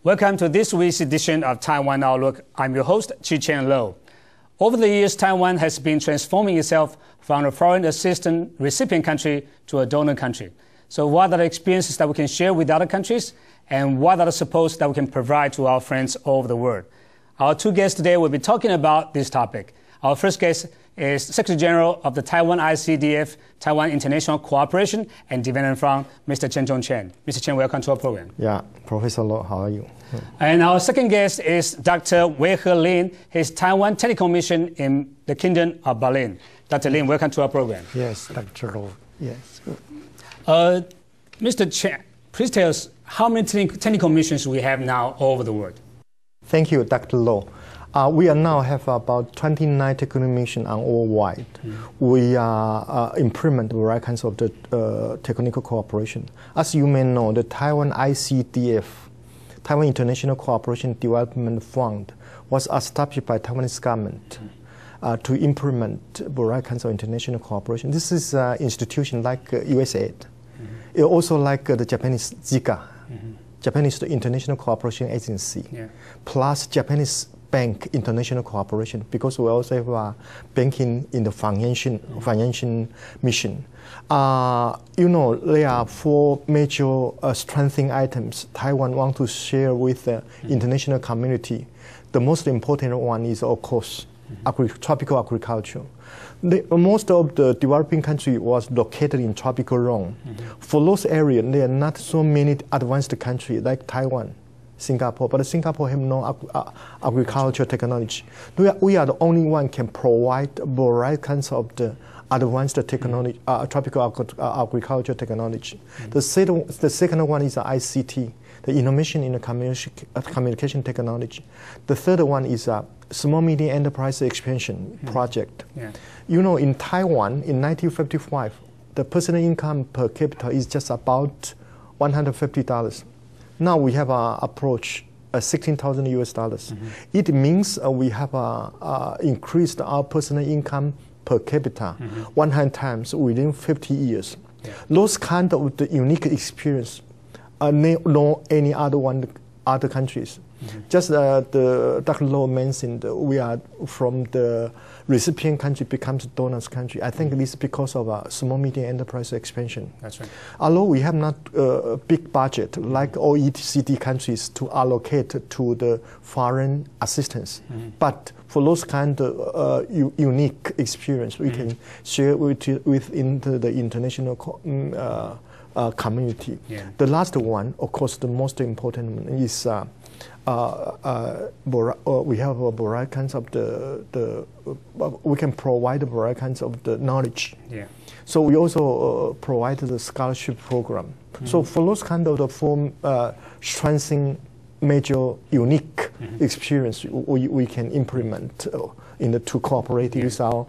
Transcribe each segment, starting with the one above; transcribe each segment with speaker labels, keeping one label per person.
Speaker 1: Welcome to this week's edition of Taiwan Outlook. I'm your host, Chen Lo. Over the years, Taiwan has been transforming itself from a foreign assistance recipient country to a donor country. So what are the experiences that we can share with other countries, and what are the supports that we can provide to our friends all over the world? Our two guests today will be talking about this topic. Our first guest is Secretary General of the Taiwan ICDF, Taiwan International Cooperation and Development Fund, Mr. Chen. Mr. Chen, welcome to our program.
Speaker 2: Yeah, Professor Lo, how are you?
Speaker 1: And our second guest is Dr. Wei-ho Lin, his Taiwan Technical Mission in the Kingdom of Berlin. Dr. Lin, welcome to our program.
Speaker 2: Yes, Dr. Lo. Yes.
Speaker 1: Mr. Chen, please tell us how many technical missions we have now all over the world.
Speaker 2: Thank you, Dr. Lo. We now have about 29 technical missions worldwide. We implement various kinds of the technical cooperation. As you may know, the Taiwan ICDF, Taiwan International Cooperation Development Fund, was established by Taiwanese government to implement various kinds of international cooperation. This is an institution like USAID. It also like the Japanese JICA, Japanese International Cooperation Agency, plus Japanese Bank International Cooperation, because we also have banking in the financial mission. You know, there are four major strengthening items Taiwan wants to share with the international community. The most important one is, of course, tropical agriculture. Most of the developing country was located in tropical zone. For those areas, there are not so many advanced countries like Taiwan, Singapore, but Singapore have no agriculture technology. We are the only one can provide various kinds of the advanced technology, tropical agriculture technology. The second one is ICT, the innovation in the communication technology. The third one is small medium enterprise expansion project. You know, in Taiwan in 1955, the personal income per capita is just about $150. Now we have approached $16,000 US. It means we have increased our personal income per capita 100 times within 50 years. Those kind of the unique experience no any other countries. Just the Dr. Lo mentioned, we are from the recipient country becomes donors country. I think this is because of small medium enterprise expansion.
Speaker 1: That's right.
Speaker 2: Although we have not a big budget like OECD countries to allocate to the foreign assistance, but for those kind of unique experience, we can share within the international community. The last one, of course, the most important one is we have a variety kinds of we can provide a variety kinds of the knowledge. So we also provide the scholarship program. So for those kind of the form strengthening major unique experience, we can implement to cooperate with our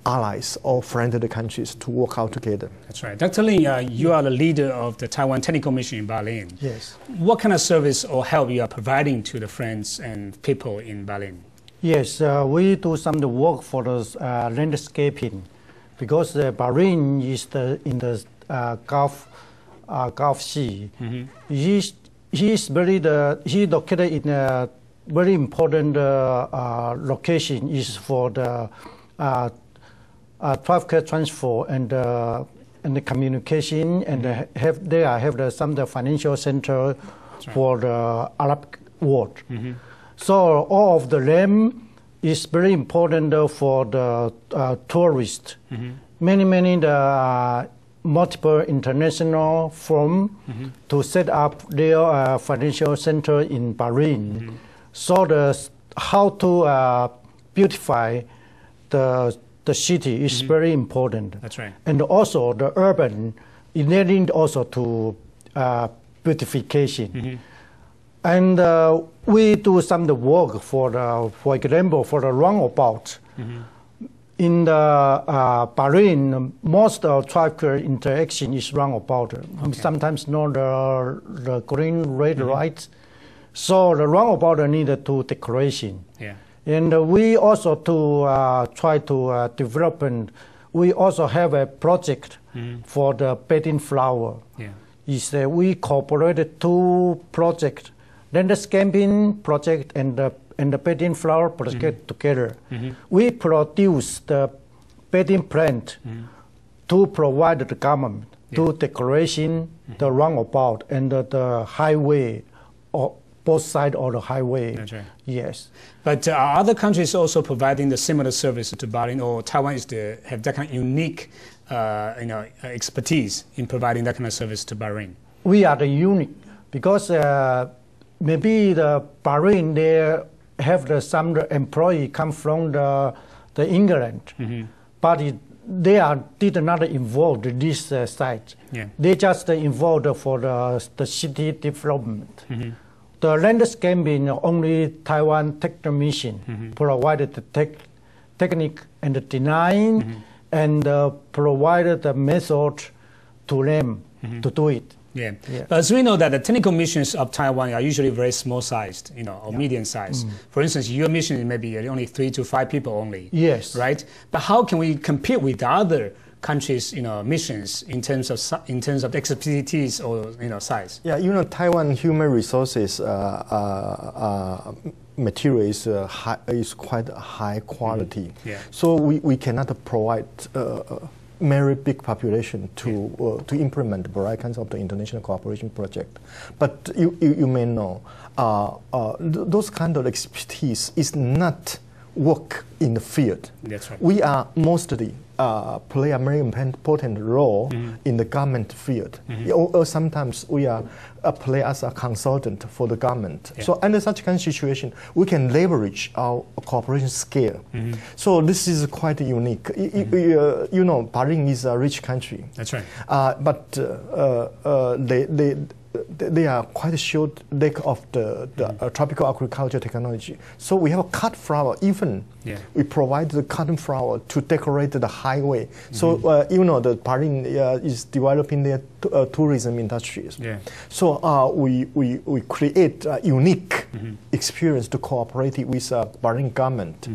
Speaker 2: allies or friendly countries to work out together.
Speaker 1: That's right. Dr. Lin, you are the leader of the Taiwan Technical Mission in Berlin.
Speaker 3: Yes.
Speaker 1: What kind of service or help you are providing to the friends and people in Berlin?
Speaker 3: Yes, we do some work for the landscaping, because Berlin is in the Gulf Sea. He's located in a very important location is for the traffic transfer and the communication, and they have some financial center for the Arab world. So all of them is very important for the tourists. Many multiple international firms to set up their financial center in Berlin. So how to beautify the city is very important.
Speaker 1: That's right.
Speaker 3: And also the urban, it needing also to beautification. And we do some work for example, for the roundabout. In the Berlin, most of traffic interaction is roundabout. Sometimes not the green, red lights. So the roundabout needed to decoration. And we also to try to develop, and we also have a project for the bedding flower.
Speaker 1: Yeah.
Speaker 3: Is that we cooperated two projects landscaping project and the bedding flower project together. We produce the bedding plant to provide the government to decoration the roundabout and the highway, or both sides of the highway.
Speaker 1: That's right.
Speaker 3: Yes.
Speaker 1: But are other countries also providing the similar service to Bahrain, or Taiwan have that kind of unique expertise in providing that kind of service to Bahrain?
Speaker 3: We are the unique because maybe the Bahrain, they have some employee come from the England, but they did not involve this site.
Speaker 1: Yeah.
Speaker 3: They just involved for the city development. The landscaping, only Taiwan technician provided the technique and the design and provided the method to them to do it.
Speaker 1: Yeah. But as we know that the technical missions of Taiwan are usually very small sized, or medium sized. For instance, your mission may be only 3 to 5 people only.
Speaker 3: Yes.
Speaker 1: Right? But how can we compete with the other countries' missions in terms of expertise or size?
Speaker 2: Yeah, Taiwan human resources material is quite high quality.
Speaker 1: Yeah.
Speaker 2: So we cannot provide very big population to implement various kinds of the international cooperation project. But you may know those kind of expertise is not work in the field.
Speaker 1: That's right.
Speaker 2: We are mostly play a very important role in the government field. Or sometimes we are play as a consultant for the government. So under such kind of situation, we can leverage our cooperation scale. So this is quite unique. Bahrain is a rich country.
Speaker 1: That's right.
Speaker 2: But they are quite short lack of the tropical agriculture technology. So we have a cut flower. Even we provide the cotton flower to decorate the highway. So the Bahrain is developing their tourism industries. Yeah. So we create a unique experience to cooperate with Bahrain government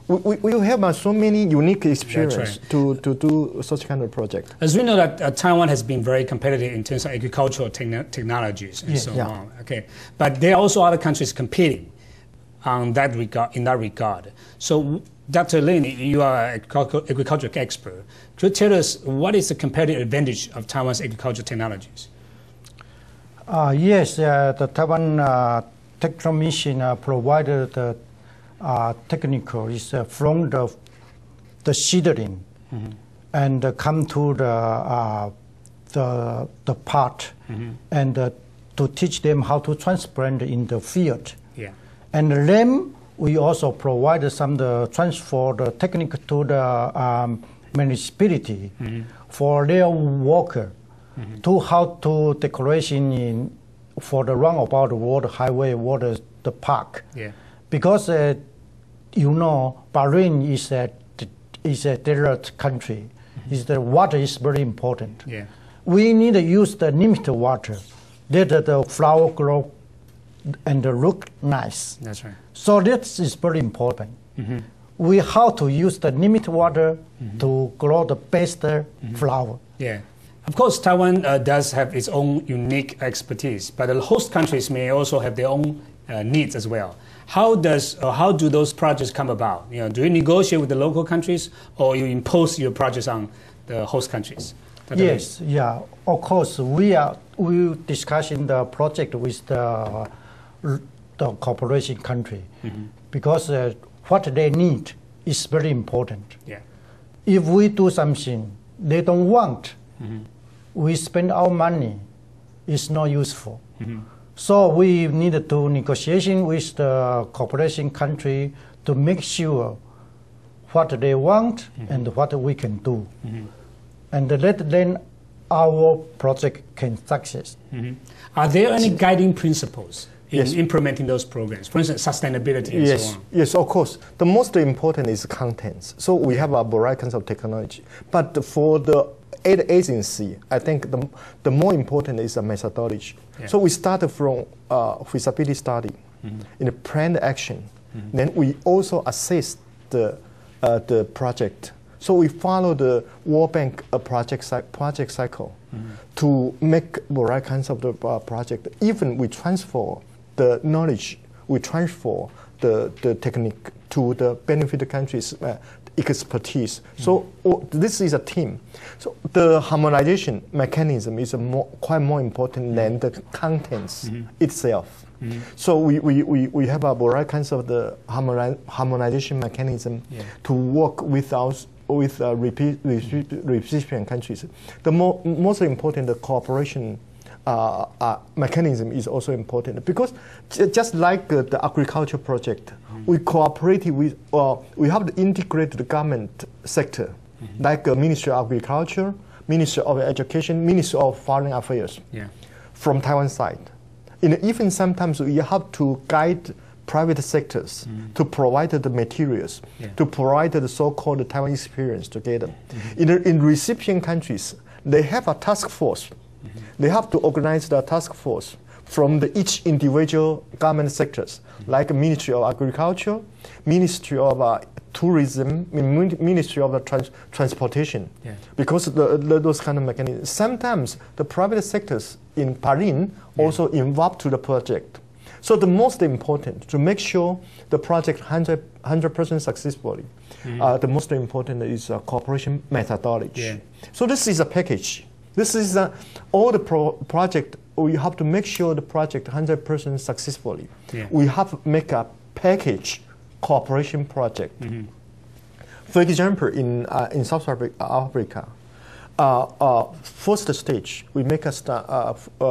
Speaker 2: We have so many unique experiences to do such kind of project.
Speaker 1: As we know that Taiwan has been very competitive in terms of agricultural technologies and so on. Okay, but there are also other countries competing in that regard. So, Dr. Lin, you are an agricultural expert. Could you tell us what is the competitive advantage of Taiwan's agricultural technologies?
Speaker 3: Yes, the Taiwan Techno Mission provided the technical is from the seedling and come to the part and to teach them how to transplant in the field. Yeah. And then we also provide some transfer the technique to the municipality for their worker to how to decoration for the roundabout, water highway, water the park. Yeah. Because Bahrain is a desert country. The water is very important. Yeah. We need to use the limited water. Let the flower grow and look nice. That's right. So this is very important. We have to use the limited water to grow the best flower. Yeah.
Speaker 1: Of course, Taiwan does have its own unique expertise, but the host countries may also have their own needs as well. How do those projects come about? Do you negotiate with the local countries, or you impose your projects on the host countries?
Speaker 3: Yes, yeah, of course. We discussing the project with the cooperation country because what they need is very important. Yeah. If we do something they don't want, we spend our money. It's not useful. So we need to do negotiation with the cooperation country to make sure what they want and what we can do. And then our project can success.
Speaker 1: Are there any guiding principles in implementing those programs? For instance, sustainability and so on.
Speaker 2: Yes, of course. The most important is contents. So we have a variety of technology. But for the aid agency, I think the more important is the methodology. Yeah. So we started from feasibility study in a planned action. Then we also assess the project So we follow the World Bank project cycle to make the right kinds of the project. Even we transfer the knowledge, we transfer the technique to the benefited countries' expertise. So this is a team. So the harmonization mechanism is quite more important than the contents itself. So we have a right kinds of the harmonization mechanism to work with recipient countries. The most important, the cooperation mechanism is also important, because just like the agriculture project, we cooperate with, we have to integrate the government sector, like Ministry of Agriculture, Ministry of Education, Ministry of Foreign Affairs, from Taiwan side. Even sometimes we have to guide private sectors to provide the materials, to provide the so-called Taiwan experience together. In recipient countries, they have a task force. They have to organize the task force from each individual government sectors, like Ministry of Agriculture, Ministry of Tourism, Ministry of Transportation, because those kind of mechanisms. Sometimes the private sectors in Paris also involved to the project. So the most important, to make sure the project 100% successfully, the most important is cooperation methodology. So this is a package. This is all the project. We have to make sure the project 100% successfully. We have to make a package cooperation project. For example, in South Africa, first stage, we make a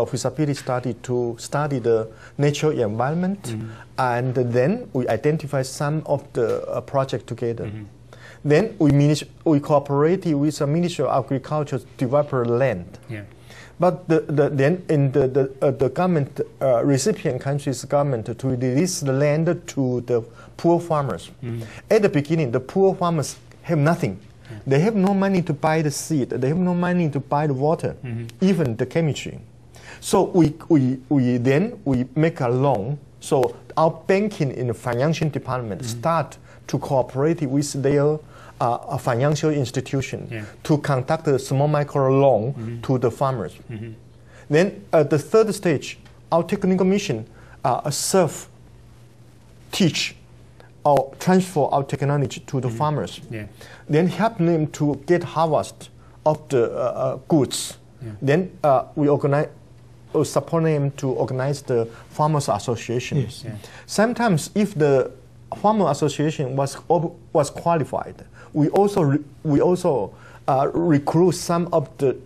Speaker 2: feasibility study to study the natural environment, and then we identify some of the project together. Then we cooperate with the Ministry of Agriculture to develop land. But then in the government, recipient countries' government to release the land to the poor farmers. At the beginning, the poor farmers have nothing. They have no money to buy the seed. They have no money to buy the water, even the chemistry. So we make a loan. So our banking in the financial department start to cooperate with their financial institution to conduct a small micro loan to the farmers. Then the third stage, our technical mission teach or transfer our technology to the farmers. Then help them to get harvest of the goods. Then we organize, support them to organize the farmers associations. Sometimes if the farmer association was qualified, we also recruit some of the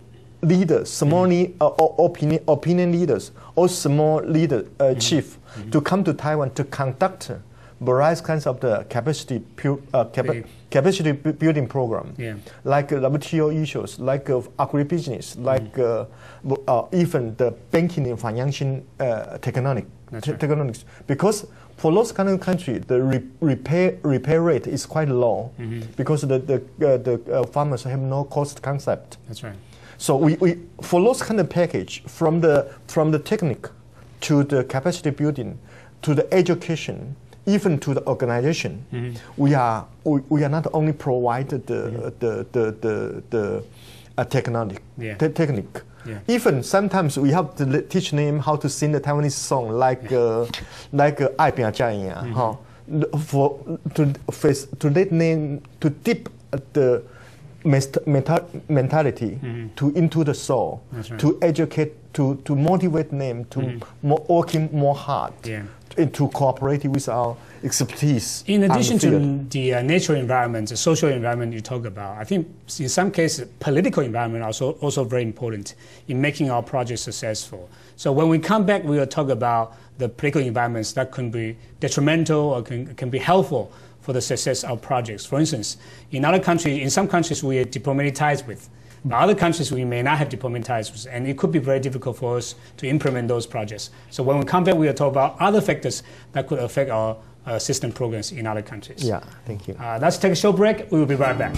Speaker 2: leaders, small opinion leaders, or small leader chief to come to Taiwan to conduct various kinds of the capacity building program, like WTO issues, like agribusiness, like even the banking and financial technologies. Because for those kind of countries, the repair rate is quite low, because the farmers have no cost concept.
Speaker 1: That's right.
Speaker 2: So we for those kind of package, from the technique to the capacity building to the education, even to the organization, we are not only provided the technique. Even sometimes we have to teach them how to sing the Taiwanese song, like 爱拼才赢, to let them to dip the mentality into the soul, to educate, to motivate them to working more hard, to cooperate with our expertise.
Speaker 1: In addition to the natural environment, the social environment you talk about, I think in some cases political environment also very important in making our project successful. So when we come back, we will talk about the political environments that can be detrimental or can be helpful for the success of projects. For instance, in some countries we have diplomatic ties with. In other countries we may not have diplomatic ties with, and it could be very difficult for us to implement those projects. So when we come back, we will talk about other factors that could affect our system programs in other countries.
Speaker 2: Thank you.
Speaker 1: Let's take a short break. We will be right back.